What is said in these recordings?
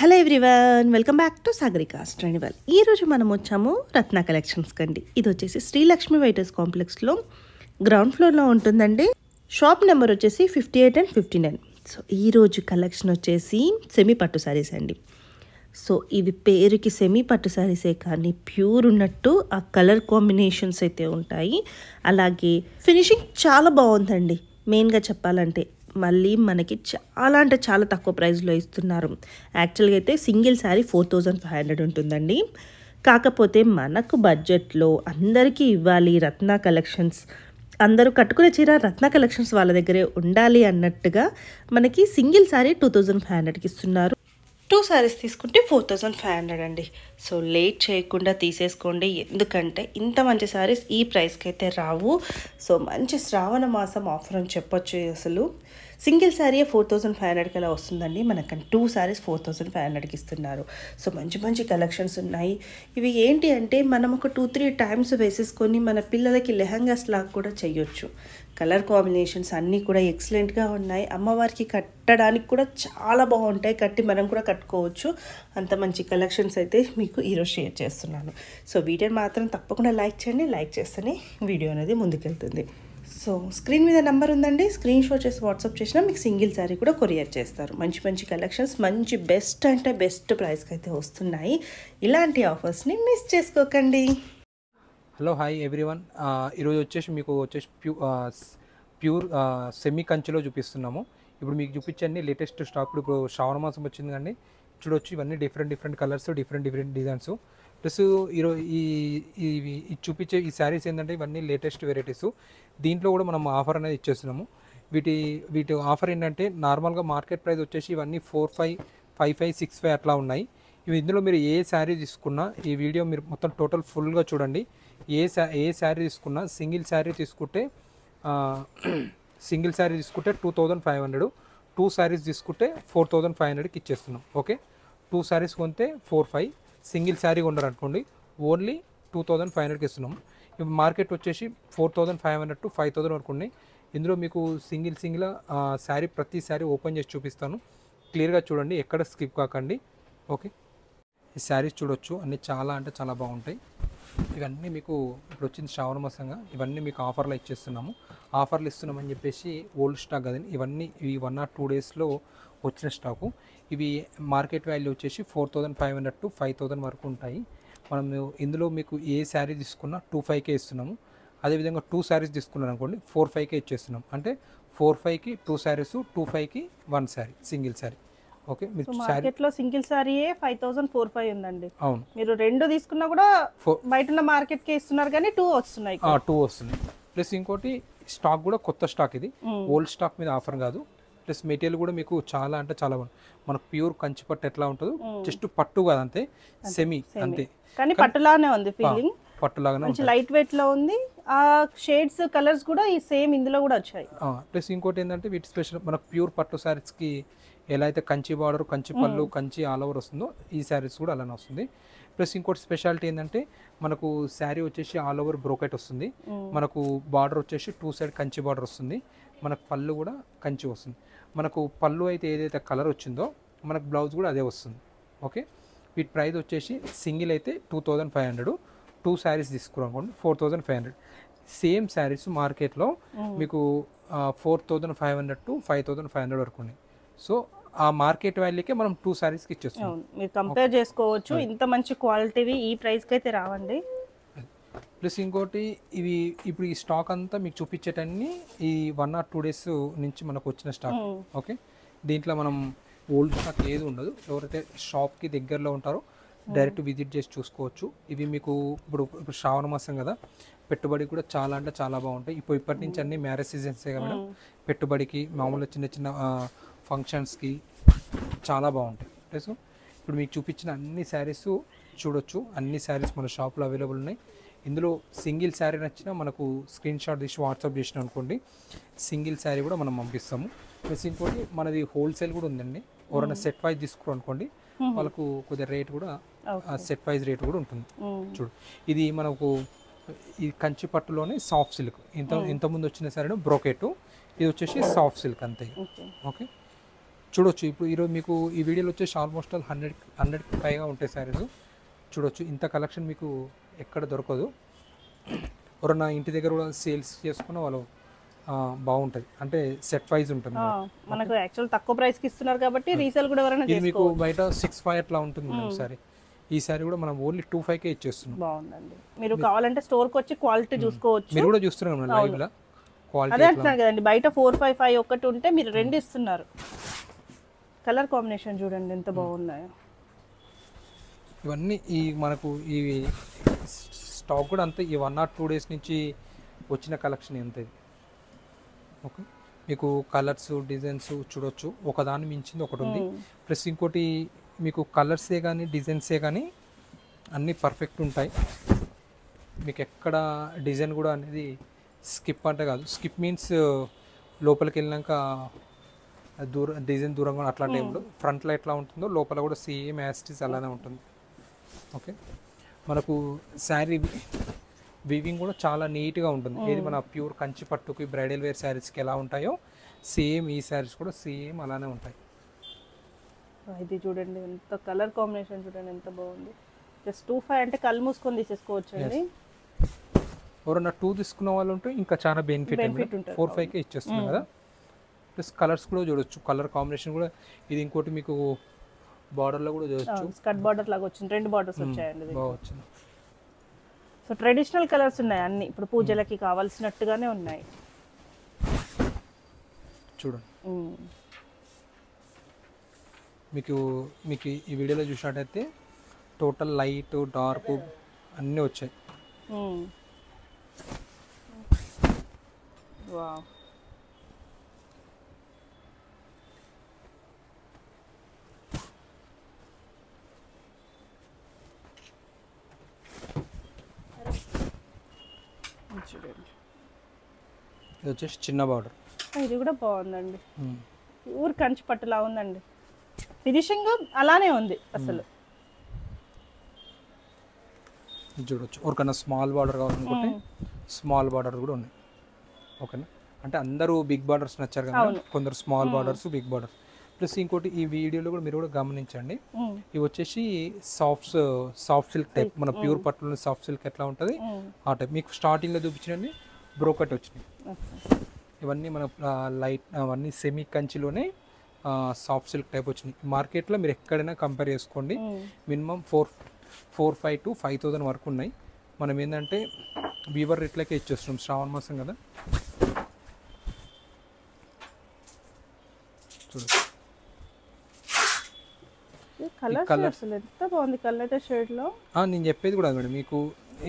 Hello everyone, welcome back to Sagarika's ట్రెండివల్. ఈరోజు మనం వచ్చాము రత్న కలెక్షన్స్ కండి. ఇది వచ్చేసి శ్రీలక్ష్మి వెయిటర్స్ కాంప్లెక్స్లో గ్రౌండ్ ఫ్లోర్లో ఉంటుందండి. షాప్ నెంబర్ వచ్చేసి 58 and 59. సో ఈరోజు కలెక్షన్ వచ్చేసి సెమీ పట్టు శారీస్ అండి. సో ఇవి పేరుకి సెమీ పట్టు శారీసే కానీ ప్యూర్ ఉన్నట్టు ఆ కలర్ కాంబినేషన్స్ అయితే ఉంటాయి. అలాగే ఫినిషింగ్ చాలా బాగుందండి. మెయిన్గా చెప్పాలంటే మళ్ళీ మనకి చాలా అంటే చాలా తక్కువ ప్రైస్లో ఇస్తున్నారు. యాక్చువల్గా అయితే సింగిల్ శారీ 4500 ఉంటుందండి. కాకపోతే మనకు బడ్జెట్లో అందరికీ ఇవ్వాలి రత్న కలెక్షన్స్, అందరూ కట్టుకునే చీర రత్న కలెక్షన్స్ వాళ్ళ దగ్గరే ఉండాలి అన్నట్టుగా మనకి సింగిల్ శారీ 2500కి ఇస్తున్నారు. 2 శారీస్ తీసుకుంటే 4500 అండి. సో లేట్ చేయకుండా తీసేసుకోండి, ఎందుకంటే ఇంత మంచి శారీస్ ఈ ప్రైస్కి అయితే రావు. సో మంచి శ్రావణ మాసం ఆఫర్ అని చెప్పొచ్చు. అసలు సింగిల్ శారీ 4500కి అలా వస్తుందండి. మనకు 2 శారీస్ 4500కి ఇస్తున్నారు. సో మంచి మంచి కలెక్షన్స్ ఉన్నాయి. ఇవి ఏంటి అంటే మనం ఒక 2-3 టైమ్స్ వేసేసుకొని మన పిల్లలకి లెహంగాస్ లాగా కూడా చేయొచ్చు. కలర్ కాంబినేషన్స్ అన్నీ కూడా ఎక్సలెంట్గా ఉన్నాయి. అమ్మవారికి కట్టడానికి కూడా చాలా బాగుంటాయి. కట్టి మనం కూడా కట్టుకోవచ్చు. అంత మంచి కలెక్షన్స్ అయితే మీకు ఈరోజు షేర్ చేస్తున్నాను. సో వీడియోని మాత్రం తప్పకుండా లైక్ చేయండి. లైక్ చేస్తేనే వీడియో అనేది ముందుకెళ్తుంది. సో స్క్రీన్ మీద నెంబర్ ఉందండి, స్క్రీన్ షాట్ చేసి వాట్సాప్ చేసినా మీకు సింగిల్ శారీ కూడా కొరియర్ చేస్తారు. మంచి మంచి కలెక్షన్స్, మంచి బెస్ట్ అంటే బెస్ట్ ప్రైస్కి అయితే వస్తున్నాయి. ఇలాంటి ఆఫర్స్ని మిస్ చేసుకోకండి. హలో హాయ్ ఎవ్రీవన్, ఈరోజు వచ్చేసి మీకు ప్యూర్ సెమీ కంచిలో చూపిస్తున్నాము. ఇప్పుడు మీకు చూపించండి లేటెస్ట్ స్టాక్. ఇప్పుడు శ్రావణ మాసం వచ్చింది కానీ చూడొచ్చు, ఇవన్నీ different colours, different designs. Plus ఈరోజు ఈ చూపించే ఈ శారీస్ ఏంటంటే ఇవన్నీ లేటెస్ట్ వెరైటీస్. దీంట్లో కూడా మనం ఆఫర్ అనేది ఇచ్చేస్తున్నాము. వీటి ఆఫర్ ఏంటంటే నార్మల్గా మార్కెట్ ప్రైస్ వచ్చేసి ఇవన్నీ 45, 55, 65 అట్లా ఉన్నాయి. ఇందులో మీరు ఏ శారీ తీసుకున్నా ఈ వీడియో మీరు మొత్తం టోటల్ ఫుల్గా చూడండి. ఏ శారీ తీసుకున్నా సింగిల్ శారీ తీసుకుంటే 2500, 2 శారీస్ తీసుకుంటే 4500కి ఇచ్చేస్తున్నాం. ఓకే, 2 శారీస్ కొంటే 45, సింగిల్ శారీ కొన్నారు అనుకోండి ఓన్లీ 2500కి ఇస్తున్నాం. ఇప్పుడు మార్కెట్ వచ్చేసి 4500 to 5000 వరకు ఉన్నాయి. ఇందులో మీకు సింగిల్ శారీ ప్రతి శారీ ఓపెన్ చేసి చూపిస్తాను. క్లియర్గా చూడండి, ఎక్కడ స్కిప్ కాకండి. ఓకే, ఈ శారీస్ చూడొచ్చు, అన్నీ చాలా అంటే చాలా బాగుంటాయి. ఇవన్నీ మీకు ఇప్పుడు వచ్చింది శ్రావణ మాసంగా, ఇవన్నీ మీకు ఆఫర్లో ఇచ్చేస్తున్నాము. ఆఫర్లు ఇస్తున్నామని చెప్పేసి ఓల్డ్ స్టాక్ కదండి, ఇవన్నీ ఈ 1 or 2 డేస్లో వచ్చిన స్టాకు. ఇవి మార్కెట్ వాల్యూ వచ్చేసి 4500 to 5000 వరకు ఉంటాయి. మనం ఇందులో మీకు ఏ శారీ తీసుకున్నా 25K ఇస్తున్నాము. అదేవిధంగా 2 శారీస్ తీసుకున్నారు అనుకోండి 45K ఇచ్చేస్తున్నాం. అంటే 45కి 2 శారీస్, 25కి 1 శారీ సింగిల్ శారీ. ఓకే, మీరు మార్కెట్లో సింగిల్ శారీ 5445 ఉందండి. అవును, మీరు 2 తీసుకున్నా కూడా బయట ఉన్న మార్కెట్కి ఇస్తున్నారు కానీ 2 వస్తున్నాయి. 2 వస్తున్నాయి. ప్లస్ ఇంకోటి స్టాక్ కూడా కొత్త స్టాక్, ఇది ఓల్డ్ స్టాక్ మీద ఆఫర్ కాదు. ప్లస్ మెటీరియల్ కూడా మీకు చాలా అంటే చాలా బాగుంది. మనకు ప్యూర్ కంచి పట్టు ఎట్లా ఉంటుందో జస్ట్ పట్టు కాదు, అంతే సెమీ అంతే, కానీ పట్టులానే ఉంది ఫీలింగ్. పట్టులాగానే మంచి లైట్ వెయిట్ లో ఉంది. ఆ షేడ్స్ కలర్స్ కూడా ఈ సేమ్ ఇందులో కూడా వచ్చాయి. ప్లస్ ఇంకోటి ఏంటంటే వీటి స్పెషల్ మనకు ప్యూర్ పట్టు శారీస్కి ఎలా అయితే కంచి బార్డర్, కంచి పళ్ళు, కంచి ఆల్ ఓవర్ వస్తుందో ఈ శారీస్ కూడా అలానే వస్తుంది. ప్లస్ ఇంకోటి స్పెషాలిటీ ఏంటంటే మనకు శారీ వచ్చేసి ఆల్ ఓవర్ బ్రోకెట్ వస్తుంది. మనకు బార్డర్ వచ్చేసి 2 సైడ్ కంచి బార్డర్ వస్తుంది. మనకు పళ్ళు కూడా కంచి వస్తుంది. మనకు పళ్ళు అయితే ఏదైతే కలర్ వచ్చిందో మనకు బ్లౌజ్ కూడా అదే వస్తుంది. ఓకే, వీటి ప్రైస్ వచ్చేసి సింగిల్ అయితే 2500, 2 శారీస్ తీసుకున్నాం 4500. సేమ్ శారీస్ మార్కెట్లో మీకు 4500 to 5500 వరకు ఉన్నాయి. సో ఆ మార్కెట్ వాల్యూకే మనం 2 శారీస్కి ఇచ్చేస్తాం. మీరు కంపేర్ చేసుకోవచ్చు. ఇంత మంచి క్వాలిటీవి ఈ ప్రైస్కి అయితే రావండి. ప్లస్ ఇంకోటి ఇవి ఇప్పుడు ఈ స్టాక్ అంతా మీకు చూపించేటన్ని ఈ 1 or 2 డేస్ నుంచి మనకు వచ్చిన స్టాక్. ఓకే, దీంట్లో మనం ఓల్డ్ స్టాక్ ఏది ఉండదు. ఎవరైతే షాప్కి దగ్గరలో ఉంటారో డైరెక్ట్ విజిట్ చేసి చూసుకోవచ్చు. ఇవి మీకు ఇప్పుడు శ్రావణ మాసం కదా, పెట్టుబడి కూడా చాలా అంటే చాలా బాగుంటాయి. ఇప్పటి నుంచి అన్ని మ్యారేజ్ సీజన్సే కదా, పెట్టుబడికి మామూలుగా చిన్న ఫంక్షన్స్కి చాలా బాగుంటాయి. ప్లస్ ఇప్పుడు మీకు చూపించిన అన్ని శారీస్ చూడొచ్చు. అన్ని శారీస్ మన షాప్లో అవైలబుల్ ఉన్నాయి. ఇందులో సింగిల్ శారీ నచ్చినా మనకు స్క్రీన్ షాట్ తీసి వాట్సాప్ చేసిన అనుకోండి, సింగిల్ శారీ కూడా మనం పంపిస్తాము. ప్లస్ ఇంకోటి మనది హోల్సేల్ కూడా ఉందండి. ఎవరైనా సెట్ వైజ్ తీసుకుని అనుకోండి వాళ్ళకు కొద్దిగా రేట్ కూడా సెట్ వైజ్ రేట్ కూడా ఉంటుంది. చూడు, ఇది మనకు ఈ కంచి పట్టులోనే సాఫ్ట్ సిల్క్, ఇంతకుముందు వచ్చిన శారీ బ్రోకెట్, ఇది వచ్చేసి సాఫ్ట్ సిల్క్ అంతే. ఓకే, చూడొచ్చు. ఇప్పుడు ఈరోజు మీకు ఈ వీడియోలో వచ్చేసి ఆల్మోస్ట్ 100కి పైగా ఉంటాయి శారీస్. చూడొచ్చు, ఇంత కలెక్షన్ మీకు ఎక్కడ దొరకదు. ఎవరన్నా ఇంటి దగ్గర కూడా సేల్స్ చేసుకున్న వాళ్ళు బాగుంటుంది, అంటే సెట్ వైజ్ ఉంటుంది. మనకు యాక్చువల్ తక్కువ ప్రైస్కి ఇస్తున్నారు కాబట్టి రీసేల్ కూడా ఎవరైనా ఇది మీకు బయట 6,500 అట్లా ఉంటుంది మేడం సారీ. ఈ సారీ కూడా మనం ఓన్లీ 2,500కే ఇచ్చేస్తున్నాం. బాగుందండి. మీరు కావాలంటే స్టోర్కి వచ్చి క్వాలిటీ చూసుకోవచ్చు. మీరు కూడా చూస్తున్నారు లైవ్ లా క్వాలిటీ. అదే అంటున్నారు కదండి, బయట 455 ఒకటి ఉంటే మీరు 2 ఇస్తున్నారు. కలర్ కాంబినేషన్ చూడండి ఎంత బాగున్నాయో. ఇవన్నీ ఈ మనకు ఈ స్టాక్ కూడా అంతే, ఈ 1 or 2 days నుంచి వచ్చిన కలెక్షన్ ఎంత ఇది. ఓకే, మీకు కలర్స్ డిజైన్స్ చూడొచ్చు, ఒకదాని మించింది ఒకటి ఉంది. ప్లస్ ఇంకోటి మీకు కలర్సే కానీ డిజైన్సే కానీ అన్నీ పర్ఫెక్ట్ ఉంటాయి. మీకు ఎక్కడ డిజైన్ కూడా అనేది స్కిప్ అంటే కాదు. స్కిప్ మీన్స్ లోపలికి వెళ్ళినాక డిజైన్ దూరంగా అట్లాంటి ఏమి ఉండదు. ఫ్రంట్లో ఎట్లా ఉంటుందో లోపల కూడా సేమ్ యాస్టిస్ అలానే ఉంటుంది. ఓకే, మనకు శారీ వీవింగ్ కూడా చాలా నీట్గా ఉంటుంది. ఏది మన ప్యూర్ కంచి పట్టుకి బ్రైడల్ వేర్ శారీస్కి ఎలా ఉంటాయో సేమ్ ఈ శారీస్ కూడా సేమ్ అలానే ఉంటాయి. ఇది చూడండి ఎంత కలర్ కాంబినేషన్ చూడండి ఎంత బాగుంది. జస్ట్ 25 అంటే కళ్ళు మూసుకొని తీసేసుకోవచ్చు అండి. ఎవరన్నా 2 తీసుకున్న వాళ్ళు ఉంటే ఇంకా చాలా బెనిఫిట్ ఉంటుంది. 4-5కే ఇచ్చేస్తున్నాం కదా. ప్లస్ కలర్స్ కూడా చూడొచ్చు, కలర్ కాంబినేషన్ కూడా. ఇది ఇంకోటి మీకు బార్డర్లో కూడా చూడొచ్చు, స్కర్ట్ బార్డర్ లాగా వచ్చింది, 2 బార్డర్స్ వచ్చాయండి. బాగా వచ్చింది. సో ట్రెడిషనల్ కలర్స్ ఉన్నాయి అన్ని, ఇప్పుడు పూజలకి కావాల్సినట్టుగానే ఉన్నాయి. చూడండి, మీకు మీకు ఈ వీడియోలో చూసినట్టయితే టోటల్ లైట్ డార్క్ అన్నీ వచ్చాయి. వావ్, ఇది వచ్చేసి చిన్న బార్డర్. ఇది కూడా బాగుందండి, ఊరు కంచి పట్టులా ఉందండి. ఫినిషింగ్ అలానే ఉంది అసలు. చూడొచ్చు, ఎవరికైనా స్మాల్ బార్డర్ కావాలనుకుంటే స్మాల్ బార్డర్ కూడా ఉన్నాయి. ఓకేనా, అంటే అందరూ బిగ్ బార్డర్స్ నచ్చారు కదా, కొందరు small borders big borders. Plus ఇంకోటి ఈ వీడియోలో కూడా మీరు కూడా గమనించండి, ఇవి వచ్చేసి సాఫ్ట్ సిల్క్ టైప్. మన ప్యూర్ పట్టులో సాఫ్ట్ సిల్క్ ఎట్లా ఉంటుంది ఆ టైప్. మీకు స్టార్టింగ్లో చూపించినవి బ్రోకట్ వచ్చినాయి. ఇవన్నీ మన లైట్, అవన్నీ సెమీ కంచిలోనే సాఫ్ట్ సిల్క్ టైప్ వచ్చినాయి. మార్కెట్లో మీరు ఎక్కడైనా కంపేర్ చేసుకోండి, మినిమం 4,500 to 5,000 వరకు ఉన్నాయి. మనం ఏంటంటే వీవర్ రేట్లకే ఇచ్చేస్తున్నాం, శ్రావణ మాసం కదా. చూడండి, కలర్ ఎంత బాగుంది, కలర్ షేడ్ లో. నేను చెప్పేది కూడా మేడం, మీకు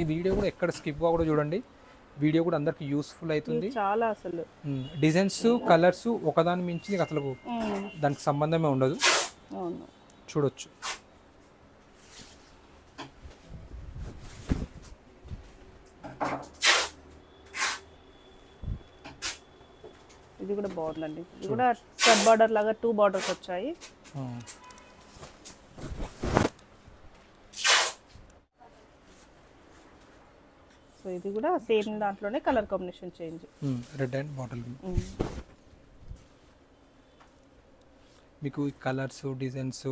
ఈ వీడియో కూడా ఎక్కడ స్కిప్ కూడా చూడండి. వీడియో కూడా అందరికి యూస్ఫుల్ అవుతుంది చాలా. అసలు డిజైన్స్ కలర్స్ ఒకదాని మించి అసలు దానికి సంబంధమే ఉండదు. చూడొచ్చు, ఇది కూడా బాగుందండి. ఇది కూడా స్కర్ట్ బార్డర్ లాగా 2 బార్డర్స్ వచ్చాయి. సో ఇది కూడా సేమ్ దాంట్లోనే colour combination change, red and bottle. మీకు ఈ కలర్స్ డిజైన్స్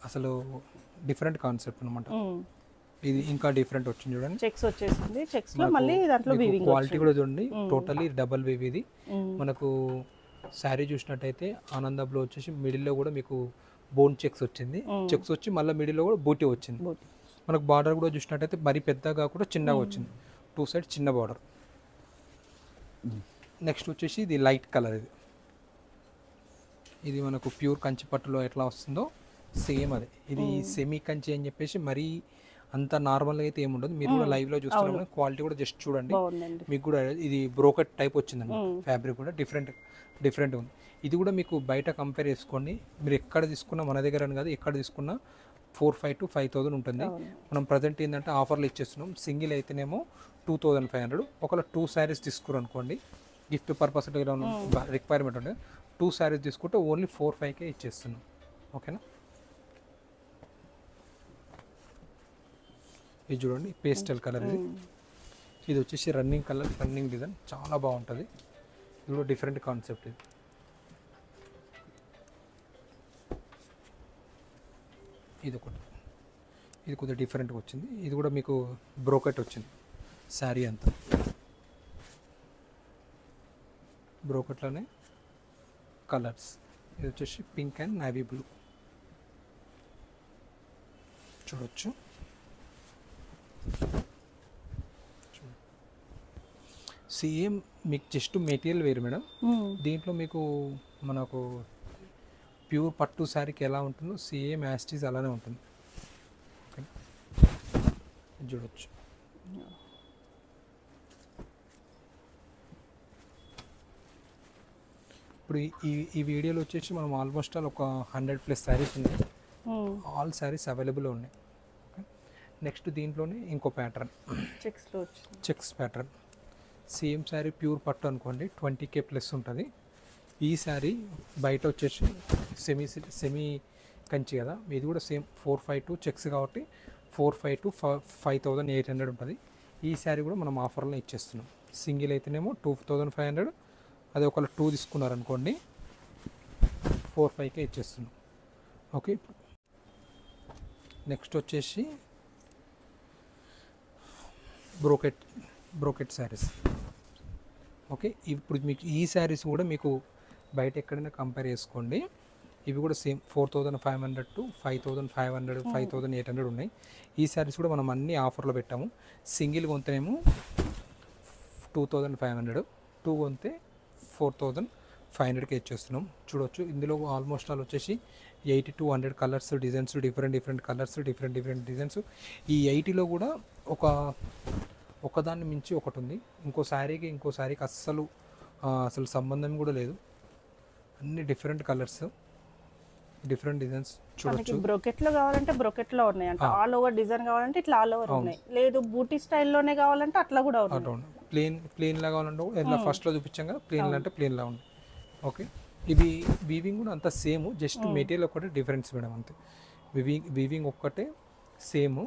అసలు డిఫరెంట్ కాన్సెప్ట్ అనమాట. ఇది ఇంకా డిఫరెంట్ వచ్చింది చూడండి, చెక్స్ వచ్చేసింది. చెక్స్ లో మళ్ళీ దాంట్లో వీవింగ్ క్వాలిటీ కూడా చూడండి, టోటల్లీ డబల్ వీవ్. ఇది మనకు శారీ చూసినట్టయితే ఆనందంలో వచ్చేసి మిడిల్లో కూడా మీకు బోన్ చెక్స్ వచ్చింది. చెక్స్ వచ్చి మళ్ళీ మిడిల్లో కూడా బూటీ వచ్చింది. మనకు బార్డర్ కూడా చూసినట్టయితే మరీ పెద్దగా కూడా చిన్నగా వచ్చింది, 2 సైడ్ చిన్న బార్డర్. నెక్స్ట్ వచ్చేసి ఇది లైట్ కలర్. ఇది మనకు ప్యూర్ కంచి పట్టులో ఎట్లా వస్తుందో సేమ్ అదే. ఇది సెమీ కంచి అని చెప్పేసి మరీ అంత నార్మల్గా అయితే ఏముండదు. మీరు కూడా లైవ్లో చూస్తున్నారు, క్వాలిటీ కూడా జస్ట్ చూడండి. మీకు కూడా ఇది బ్రోకెట్ టైప్ వచ్చిందండి, ఫ్యాబ్రిక్ కూడా డిఫరెంట్ ఉంది. ఇది కూడా మీకు బయట కంపేర్ చేసుకోండి, మీరు ఎక్కడ తీసుకున్నా మన దగ్గర అని కాదు, ఎక్కడ తీసుకున్నా 4,500 to 5,000 ఉంటుంది. మనం ప్రజెంట్ ఏంటంటే ఆఫర్లు ఇచ్చేస్తున్నాం. సింగిల్ అయితేనేమో 2,500. ఒకవేళ 2 శారీస్ తీసుకున్నారు అనుకోండి, గిఫ్ట్ పర్పస్ రిక్వైర్మెంట్ ఉంటే 2 శారీస్ తీసుకుంటే ఓన్లీ 4,500కే ఇచ్చేస్తున్నాం. ఓకేనా, ఇది చూడండి పేస్టల్ కలర్. ఇది వచ్చేసి రన్నింగ్ కలర్, రన్నింగ్ డిజైన్ చాలా బాగుంటుంది. ఇది కూడా డిఫరెంట్ కాన్సెప్ట్. ఇది ఇది ఒకటి, ఇది కొద్దిగా డిఫరెంట్గా వచ్చింది. ఇది కూడా మీకు బ్రోకెట్ వచ్చింది శారీ అంతా. బ్రోకెట్లోనే కలర్స్, ఇది వచ్చేసి పింక్ అండ్ నేవీ బ్లూ చూడొచ్చు. సేమ్ మీకు జస్ట్ మెటీరియల్ వేరు మేడం. దీంట్లో మీకు మనకు ప్యూర్ పట్టు శారీకి ఎలా ఉంటుందో సేమ్ యాస్టీస్ అలానే ఉంటుంది. ఓకే, చూడొచ్చు. ఇప్పుడు ఈ వీడియోలో వచ్చేసి మనం ఆల్మోస్ట్ ఒక 100+ శారీస్ ఉన్నాయి. ఆల్ శారీస్ అవైలబుల్ ఉన్నాయి. ఓకే, నెక్స్ట్ దీంట్లోనే ఇంకో pattern checks pattern. Same sari pure పట్టు అనుకోండి 20K+ ఉంటుంది. ఈ శారీ బయట వచ్చేసి సెమీ కంచి కదా, ఇది కూడా సేమ్ 452 చెక్స్ కాబట్టి 452 5800 ఉంటుంది. ఈ శారీ కూడా మనం ఆఫర్లో ఇచ్చేస్తున్నాం. సింగిల్ అయితేనేమో 2500, అదే ఒకవేళ 2 తీసుకున్నారనుకోండి 45K ఇచ్చేస్తున్నాం. ఓకే, నెక్స్ట్ వచ్చేసి బ్రోకెట్ శారీస్. ఓకే, ఇప్పుడు మీకు ఈ శారీస్ కూడా మీకు బయట ఎక్కడైనా కంపేర్ చేసుకోండి. ఇవి కూడా సేమ్ 4500 to 5500, 5800 ఉన్నాయి. ఈ శారీస్ కూడా మనం అన్ని ఆఫర్లో పెట్టాము. సింగిల్ కొంతేనేమో 2500, 2 కొంటే 4500కి ఇచ్చేస్తున్నాం. చూడొచ్చు, ఇందులో ఆల్మోస్ట్ ఆల్ వచ్చేసి 80 to 100 colours, designs, different colours, different designs. ఈ 80లో కూడా ఒకదాన్ని మించి ఒకటి ఉంది. ఇంకో శారీకి అసలు సంబంధం కూడా లేదు. అన్ని డిఫరెంట్ కలర్స్, డిఫరెంట్ డిజైన్స్ చూడొచ్చు. బ్రోకెట్ లో కావాలంటే బ్రోకెట్ లో ఉన్నాయి, అంటే ఆల్ ఓవర్ డిజైన్ కావాలంటే ఇట్లా ఆల్ ఓవర్ ఉన్నాయి. లేదు బూటీ స్టైల్లోనే కావాలంటే అట్లా కూడా ఉన్నాయి. ప్లేన్ లా కావాలంటే ఇలా ఫస్ట్లో చూపించాం కదా, ప్లేన్ అంటే ప్లేన్ లా ఉంది. ఓకే, ఇవి వీవింగ్ కూడా అంత సేమ్, జస్ట్ మెటీరియల్ ఒకటే డిఫరెన్స్ మేడం, అంతే. వీవింగ్ ఒక్కటే same,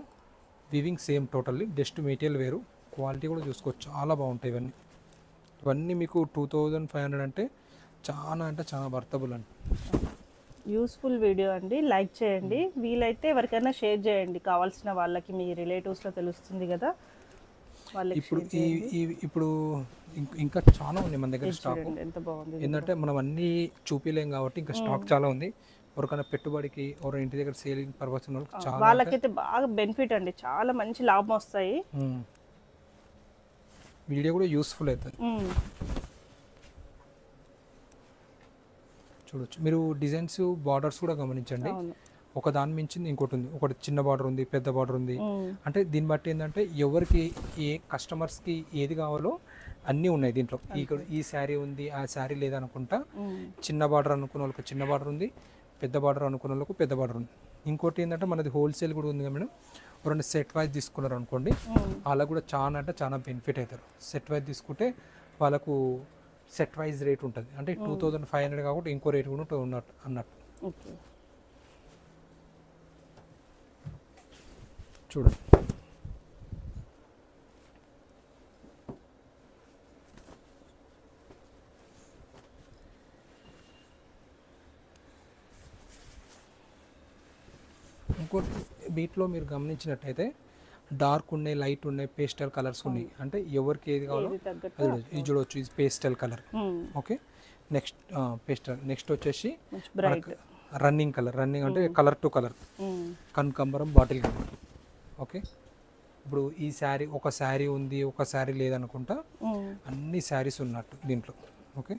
weaving same totally, just material వేరు. క్వాలిటీ కూడా చూసుకోవచ్చు, చాలా బాగుంటాయి ఇవన్నీ మీకు 2500 అంటే చాలా వర్తబుల్ అండి. యూస్ఫుల్ వీడియో అండి, లైక్ చేయండి, వీలైతే ఎవరికైనా షేర్ చేయండి కావాల్సిన వాళ్ళకి, మీ రిలేటివ్స్లో తెలుస్తుంది కదా వాళ్ళకి. ఇప్పుడు ఇంకా చాలా ఉంది మన దగ్గర స్టాక్. ఎంత బాగుంది, ఏంటంటే మనం అన్నీ చూపించలేం కాబట్టి ఇంకా స్టాక్ చాలా ఉంది. ఎవరికైనా పెట్టుబడికి, ఎవరైనా ఇంటి దగ్గర సేలింగ్ పర్పస్ వాళ్ళకైతే బాగా బెనిఫిట్ అండి, చాలా మంచి లాభం వస్తాయి. వీడియో కూడా యూస్ఫుల్ అవుతుంది. చూడొచ్చు, మీరు డిజైన్స్, బార్డర్స్ కూడా గమనించండి. ఒక దాని మించింది ఇంకోటి ఉంది. ఒకటి చిన్న బార్డర్ ఉంది, పెద్ద బార్డర్ ఉంది. అంటే దీన్ని బట్టి ఏంటంటే ఎవరికి ఏ కస్టమర్స్కి ఏది కావాలో అన్నీ ఉన్నాయి దీంట్లో. ఈ శారీ ఉంది, ఆ శారీ లేదనుకుంటా. చిన్న బార్డర్ అనుకున్న వాళ్ళకి చిన్న బార్డర్ ఉంది, పెద్ద బార్డర్ అనుకున్న వాళ్ళకు పెద్ద బార్డర్ ఉంది. ఇంకోటి ఏంటంటే మనది హోల్సేల్ కూడా ఉంది కదా మేడం. రెండు సెట్ వైజ్ తీసుకున్నారు అనుకోండి, వాళ్ళకు కూడా చాలా బెనిఫిట్ అవుతారు. సెట్ వైజ్ తీసుకుంటే వాళ్ళకు సెట్ వైజ్ రేట్ ఉంటుంది. అంటే 2500 కాబట్టి ఇంకో రేట్ కూడా ఉంటుంది అన్నట్టు. చూడండి, ఇంకోటి వీటిలో మీరు గమనించినట్టయితే డార్క్ ఉన్నాయి, లైట్ ఉన్నాయి, పేస్టల్ కలర్స్ ఉన్నాయి. అంటే ఎవరికి ఏది కావాలో ఇది చూడవచ్చు. ఇది pastel colour. Okay, next pastel. Next వచ్చేసి రన్నింగ్ కలర్. రన్నింగ్ అంటే కలర్ టు కలర్, కనకాంబరం, బాటిల్ గ్రీన్. ఓకే, ఇప్పుడు ఈ శారీ ఒక శారీ ఉంది, ఒక శారీ లేదనుకుంటా, అన్ని శారీస్ ఉన్నట్టు దీంట్లో. ఓకే,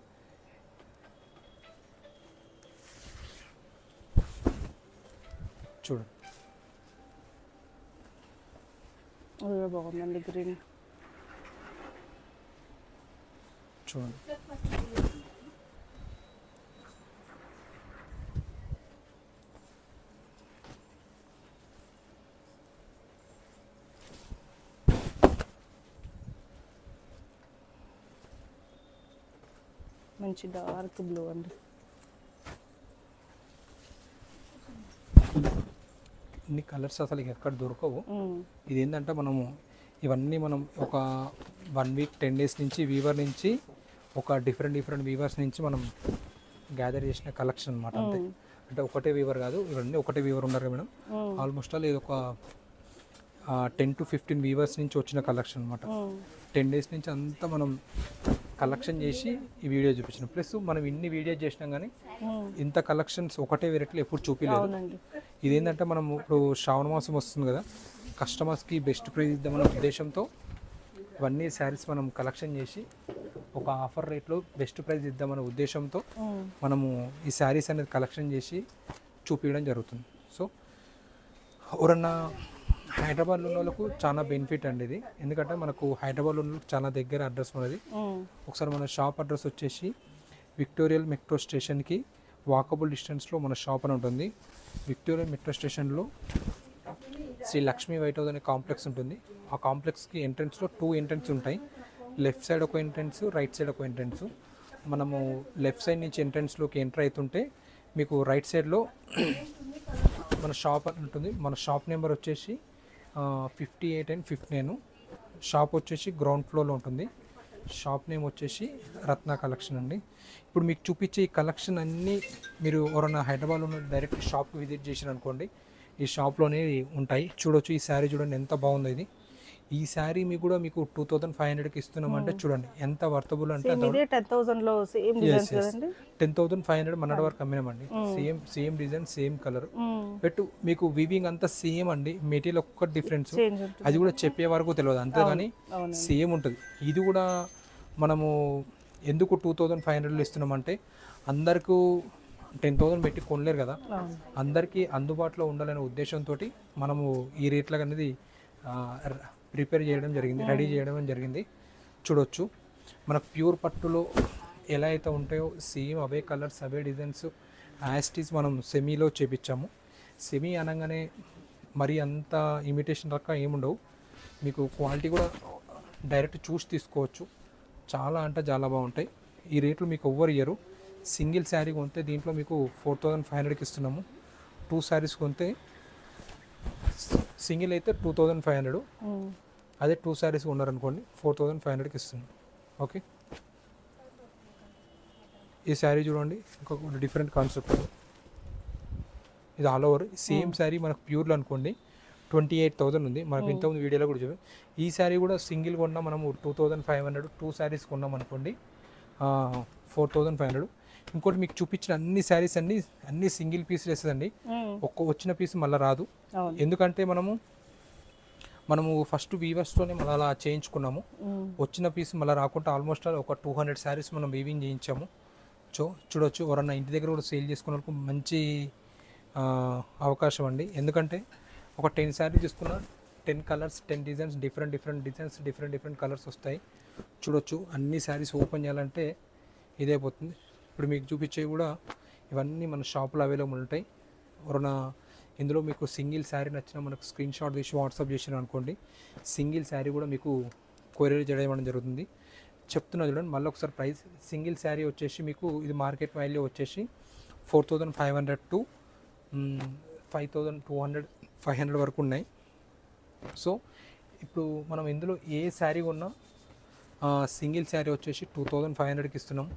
చూడండి, బాగుందండి గ్రీన్. చూడండి, మంచి డార్క్ బ్లూ అండి. ఇన్ని కలర్స్ అసలు ఎక్కడ దొరకవు. ఇది ఏంటంటే మనము ఇవన్నీ మనం ఒక 1 వీక్ 10 డేస్ నుంచి వీవర్ నుంచి ఒక డిఫరెంట్ వీవర్స్ నుంచి మనం గ్యాదర్ చేసిన కలెక్షన్ అనమాట. అంతే, అంటే ఒకటే వీవర్ కాదు, ఇవన్నీ ఒకటే వీవర్ ఉన్నారు కదా మేడం. ఆల్మోస్ట్ ఆల్ ఇది ఒక 10 to 15 వీవర్స్ నుంచి వచ్చిన కలెక్షన్ అనమాట. 10 days నుంచి అంతా మనం కలెక్షన్ చేసి ఈ వీడియో చూపించినాం. ప్లస్ మనం ఇన్ని వీడియో చేసినాం కానీ ఇంత కలెక్షన్స్ ఒకటే వెరైటీలు ఎప్పుడు చూపించలేదు. ఇదేంటంటే మనం ఇప్పుడు శ్రావణ మాసం వస్తుంది కదా, కస్టమర్స్కి బెస్ట్ ప్రైస్ ఇద్దామనే ఉద్దేశంతో ఇవన్నీ శారీస్ మనం కలెక్షన్ చేసి ఒక ఆఫర్ రేట్లో బెస్ట్ ప్రైస్ ఇద్దామనే ఉద్దేశంతో మనము ఈ శారీస్ అనేది కలెక్షన్ చేసి చూపించడం జరుగుతుంది. సో ఎవరన్నా హైదరాబాద్లో ఉన్న వాళ్ళకు చాలా బెనిఫిట్ అండి ఇది. ఎందుకంటే మనకు హైదరాబాద్లో ఉన్న వాళ్ళకి చాలా దగ్గర అడ్రస్ ఉన్నది. ఒకసారి మన షాప్ అడ్రస్ వచ్చేసి విక్టోరియల్ మెట్రో స్టేషన్కి వాకబుల్ డిస్టెన్స్లో మన షాప్ అని ఉంటుంది. విక్టోరియల్ మెట్రో స్టేషన్లో శ్రీ లక్ష్మీ వైట్ హౌస్ అనే కాంప్లెక్స్ ఉంటుంది. ఆ కాంప్లెక్స్కి ఎంట్రన్స్లో 2 ఎంట్రన్స్ ఉంటాయి. లెఫ్ట్ సైడ్ ఒక ఎంట్రన్స్, రైట్ సైడ్ ఒక ఎంట్రన్స్. మనము లెఫ్ట్ సైడ్ నుంచి ఎంట్రన్స్లోకి ఎంటర్ అవుతుంటే మీకు రైట్ సైడ్లో మన షాప్ అని ఉంటుంది. మన షాప్ నెంబర్ వచ్చేసి 58 and 59. షాప్ వచ్చేసి గ్రౌండ్ ఫ్లోర్లో ఉంటుంది. షాప్ నేమ్ వచ్చేసి రత్న కలెక్షన్ అండి. ఇప్పుడు మీకు చూపించే ఈ కలెక్షన్ అన్నీ మీరు ఎవరైనా హైదరాబాద్లో ఉన్న డైరెక్ట్ షాప్కి విజిట్ చేసిన అనుకోండి, ఈ షాప్లోనే ఉంటాయి. చూడొచ్చు, ఈ శారీ చూడండి ఎంత బాగుందో. ఇది ఈ శారీ మీకు కూడా మీకు 2500కి ఇస్తున్నామంటే చూడండి ఎంత వర్తబుల్ అంటే 10,500 మన వరకు అమ్మినామండి. సేమ్ డిజైన్, సేమ్ కలర్ పెట్టు. మీకు వివింగ్ అంతా సేమ్ అండి, మెటీరియల్ ఒక్క డిఫరెన్స్, అది కూడా చెప్పే వరకు తెలియదు అంతేగాని సేమ్ ఉంటుంది. ఇది కూడా మనము ఎందుకు 2500లో ఇస్తున్నామంటే అందరికీ 10,000 పెట్టి కొనలేరు కదా, అందరికీ అందుబాటులో ఉండాలనే ఉద్దేశంతో మనము ఈ రేట్ల అనేది ప్రిపేర్ చేయడం జరిగింది, రెడీ చేయడం జరిగింది. చూడొచ్చు మనకు ప్యూర్ పట్టులో ఎలా అయితే ఉంటాయో సేమ్ అవే కలర్స్, అవే డిజైన్స్ యాస్టీస్ మనం సెమీలో చేపించాము. సెమీ అనగానే మరి అంత ఇమిటేషన్ రక ఏముండవు, మీకు క్వాలిటీ కూడా డైరెక్ట్ చూసి తీసుకోవచ్చు. చాలా అంటే చాలా బాగుంటాయి. ఈ రేట్లు మీకు ఎవ్వరు ఇయ్యరు. సింగిల్ శారీ కొంటే దీంట్లో మీకు 4,500కి ఇస్తున్నాము. 2 శారీస్ కొంటే సింగిల్ అయితే 2,500, అదే 2 శారీస్ ఉన్నారనుకోండి 4,500కి ఇస్తున్నాం. ఓకే, ఈ శారీ చూడండి, ఇంకొక డిఫరెంట్ కాన్సెప్ట్. ఇది ఆల్ ఓవర్ సేమ్ శారీ మనకు ప్యూర్లో అనుకోండి 28,000 ఉంది. మనకు ఇంతకుముందు వీడియోలో కూడా చెప్పాం. ఈ శారీ కూడా సింగిల్ కొన్నా మనము 2,500, 2 శారీస్ కొన్నాం అనుకోండి 4,500. ఇంకోటి మీకు చూపించిన అన్ని శారీస్ అన్ని సింగిల్ పీస్ వేసేదండి. వచ్చిన పీస్ మళ్ళీ రాదు. ఎందుకంటే మనము ఫస్ట్ వీవర్స్తోనే మళ్ళీ అలా చేయించుకున్నాము. వచ్చిన పీస్ మళ్ళీ రాకుండా ఆల్మోస్ట్ ఒక 200 శారీస్ మనం వీవింగ్ చేయించాము. చూడొచ్చు, ఎవరన్నా ఇంటి దగ్గర కూడా సేల్ చేసుకున్న వాళ్ళకు మంచి అవకాశం అండి. ఎందుకంటే ఒక 10 శారీ తీసుకున్న 10 colours, 10 designs, different designs, different colours వస్తాయి. చూడొచ్చు, అన్ని శారీస్ ఓపెన్ చేయాలంటే ఇదే పోతుంది. ఇప్పుడు మీకు చూపించేవి కూడా ఇవన్నీ మన షాప్లో అవైలబుల్ ఉంటాయి. ఎవరైనా ఇందులో మీకు సింగిల్ శారీ నచ్చినా మనకు స్క్రీన్ షాట్ తీసి వాట్సాప్ చేసినా అనుకోండి, సింగిల్ శారీ కూడా మీకు కొరియర్ చేయడం జరుగుతుంది. చెప్తున్నా చూడండి మళ్ళీ ఒకసారి ప్రైస్. సింగిల్ శారీ వచ్చేసి మీకు ఇది మార్కెట్ వాల్యూ వచ్చేసి 4,500 to 5,200, 500 వరకు ఉన్నాయి. సో ఇప్పుడు మనం ఇందులో ఏ శారీ కొన్నా సింగిల్ శారీ వచ్చేసి 2,500కి ఇస్తున్నాం.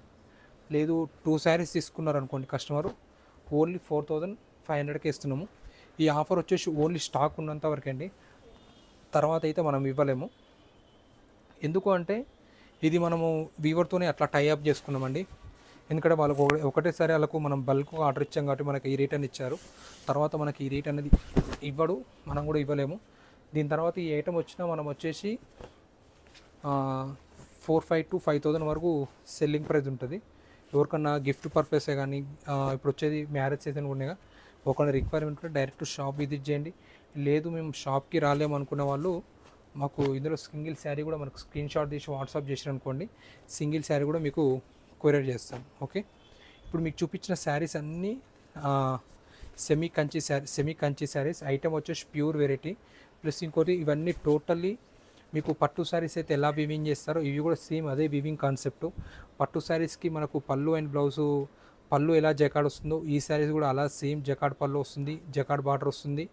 లేదు 2 శారీస్ తీసుకున్నారనుకోండి కస్టమరు, ఓన్లీ 4,500కి ఇస్తున్నాము. ఈ ఆఫర్ వచ్చేసి ఓన్లీ స్టాక్ ఉన్నంత వరకు అండి, తర్వాత అయితే మనం ఇవ్వలేము. ఎందుకు అంటే ఇది మనము వీవర్తోనే అట్లా టైఅప్ చేసుకున్నామండి. ఎందుకంటే వాళ్ళకు ఒకటేసారి వాళ్ళకు మనం బల్క్గా ఆర్డర్ ఇచ్చాం కాబట్టి మనకి ఈ రేట్ అని ఇచ్చారు. తర్వాత మనకి ఈ రేట్ అనేది ఇవ్వడు, మనం కూడా ఇవ్వలేము. దీని తర్వాత ఈ ఐటమ్ వచ్చినా మనం వచ్చేసి 4,500 to 5,000 వరకు సెల్లింగ్ ప్రైస్ ఉంటుంది. ఎవరికన్నా గిఫ్ట్ పర్పసే కానీ ఇప్పుడు వచ్చేది మ్యారేజ్ సీజన్ కూడా ఒకవేళ రిక్వైర్మెంట్ ఉంటే డైరెక్ట్ షాప్ విజిట్ చేయండి. లేదు మేము షాప్కి రాలేము అనుకున్న వాళ్ళు మాకు ఇందులో సింగిల్ శారీ కూడా మనకు స్క్రీన్ షాట్ తీసి వాట్సాప్ చేసిన అనుకోండి, సింగిల్ శారీ కూడా మీకు కొరియర్ చేస్తాం. ఓకే, ఇప్పుడు మీకు చూపించిన శారీస్ అన్నీ సెమీ కంచి శారీస్. ఐటమ్ వచ్చేసి ప్యూర్ వెరైటీ. ప్లస్ ఇంకోటి ఇవన్నీ టోటల్లీ మీకు పట్టు శారీస్ అయితే ఎలా వీవింగ్ చేస్తారో ఇవి కూడా సేమ్ అదే వీవింగ్ కాన్సెప్ట్. పట్టు శారీస్కి మనకు పళ్ళు అండ్ బ్లౌజు, పళ్ళు ఎలా జకాడ్ వస్తుందో ఈ శారీస్ కూడా అలా సేమ్ జకాడ్ పళ్ళు వస్తుంది, జకాడ్ బార్డర్ వస్తుంది.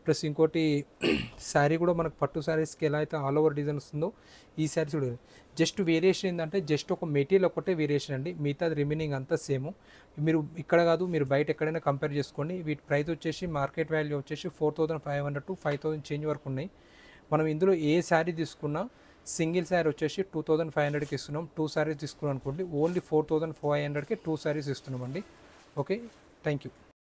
ప్లస్ ఇంకోటి శారీ కూడా మనకు పట్టు శారీస్కి ఎలా అయితే ఆల్ ఓవర్ డిజైన్ వస్తుందో ఈ శారీ చూడండి. జస్ట్ వేరియేషన్ ఏంటంటే జస్ట్ ఒక మెటీరియల్ ఒకటే వేరియేషన్ అండి, మిగతా రిమైనింగ్ అంతా సేమ్. మీరు ఇక్కడ కాదు, మీరు బయట ఎక్కడైనా కంపేర్ చేసుకోండి. వీటి ప్రైస్ వచ్చేసి మార్కెట్ వాల్యూ వచ్చేసి 4500 to 5000 చేంజ్ వరకు ఉన్నాయి. మనం ఇందులో ఏ శారీ తీసుకున్నా సింగిల్ శారీ వచ్చేసి 2500కి ఇస్తున్నాం. 2 శారీస్ తీసుకున్నాం అనుకోండి ఓన్లీ 4500కి 2 శారీస్ ఇస్తున్నామండి. Okay, thank you.